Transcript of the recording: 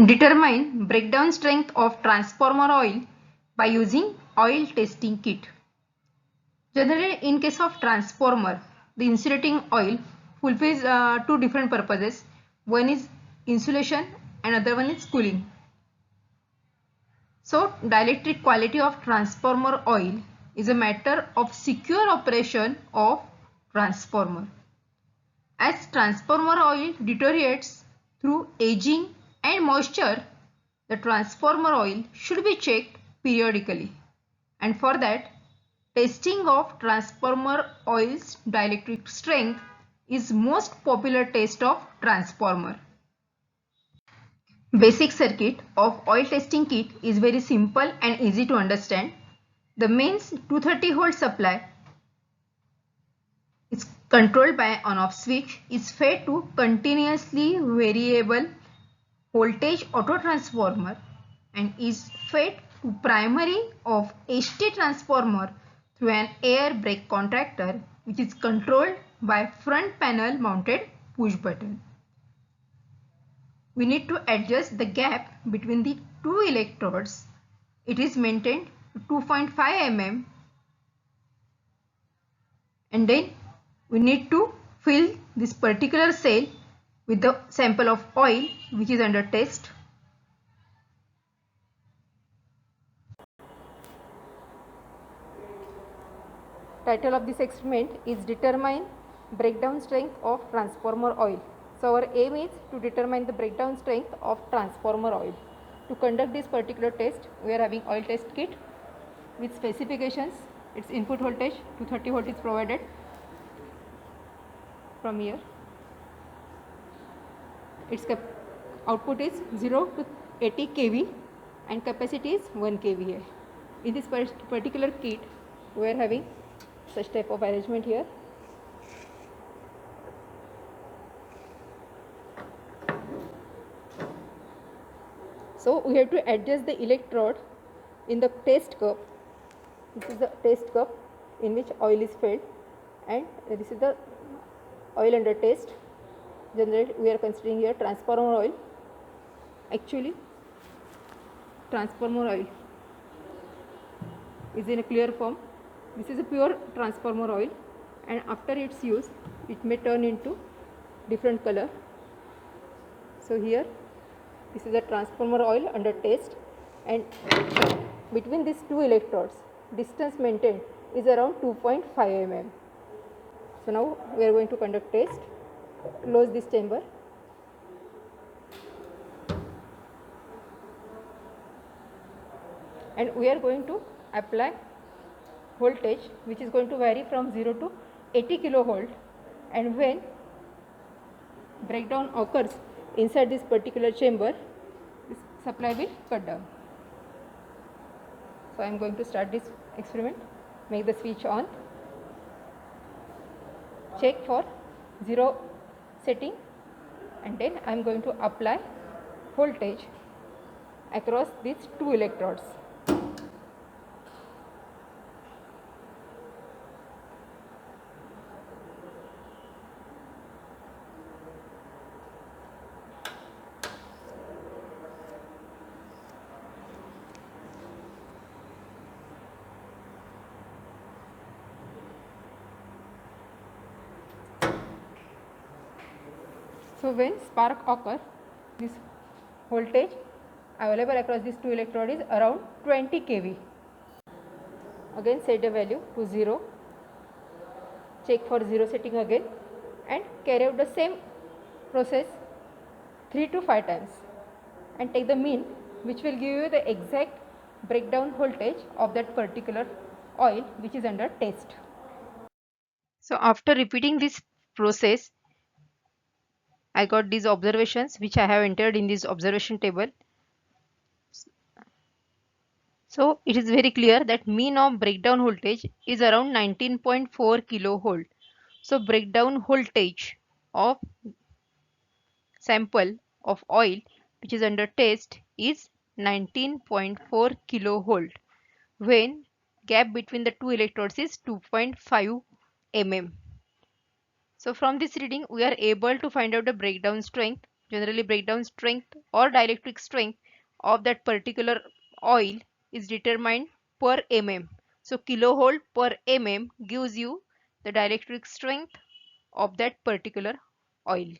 Determine breakdown strength of transformer oil by using oil testing kit. Generally, in case of transformer, the insulating oil fulfills two different purposes. One is insulation and other one is cooling. So, dielectric quality of transformer oil is a matter of secure operation of transformer. As transformer oil deteriorates through aging and moisture, the transformer oil should be checked periodically. And for that, testing of transformer oil's dielectric strength is most popular test of transformer. Basic circuit of oil testing kit is very simple and easy to understand. The mains 230 volt supply is controlled by on-off switch, is fed to continuously variable voltage auto transformer and is fed to primary of HT transformer through an air brake contactor which is controlled by front panel mounted push button. We need to adjust the gap between the two electrodes. It is maintained to 2.5 mm and then we need to fill this particular cell with the sample of oil which is under test. Title of this experiment is Determine Breakdown Strength of Transformer Oil. So our aim is to determine the breakdown strength of transformer oil. To conduct this particular test, we are having oil test kit with specifications. Its input voltage 230 volt is provided from here. Its output is 0 to 80 kV and capacity is 1 kVA. In this particular kit, we are having such type of arrangement here. So we have to adjust the electrode in the test cup. This is the test cup in which oil is filled, and this is the oil under test. Generally we are considering here transformer oil. Actually transformer oil is in a clear form. This is a pure transformer oil, and after its use it may turn into different color. So here this is a transformer oil under test, and between these two electrodes distance maintained is around 2.5 mm. So now we are going to conduct test. Close this chamber. And we are going to apply voltage which is going to vary from 0 to 80 kilovolt, and when breakdown occurs inside this particular chamber, this supply will cut down. So I am going to start this experiment. Make the switch on. Check for 0 setting, and then I am going to apply voltage across these two electrodes. So when spark occurs, this voltage available across these two electrodes is around 20 kV. Again set the value to 0. Check for 0 setting again, and carry out the same process 3 to 5 times, and take the mean, which will give you the exact breakdown voltage of that particular oil which is under test. So after repeating this process, I got these observations which I have entered in this observation table. So it is very clear that mean of breakdown voltage is around 19.4 kilovolt. So breakdown voltage of sample of oil which is under test is 19.4 kilovolt when gap between the two electrodes is 2.5 mm. So from this reading we are able to find out the breakdown strength Generally, breakdown strength or dielectric strength of that particular oil is determined per mm. So kilovolt per mm gives you the dielectric strength of that particular oil.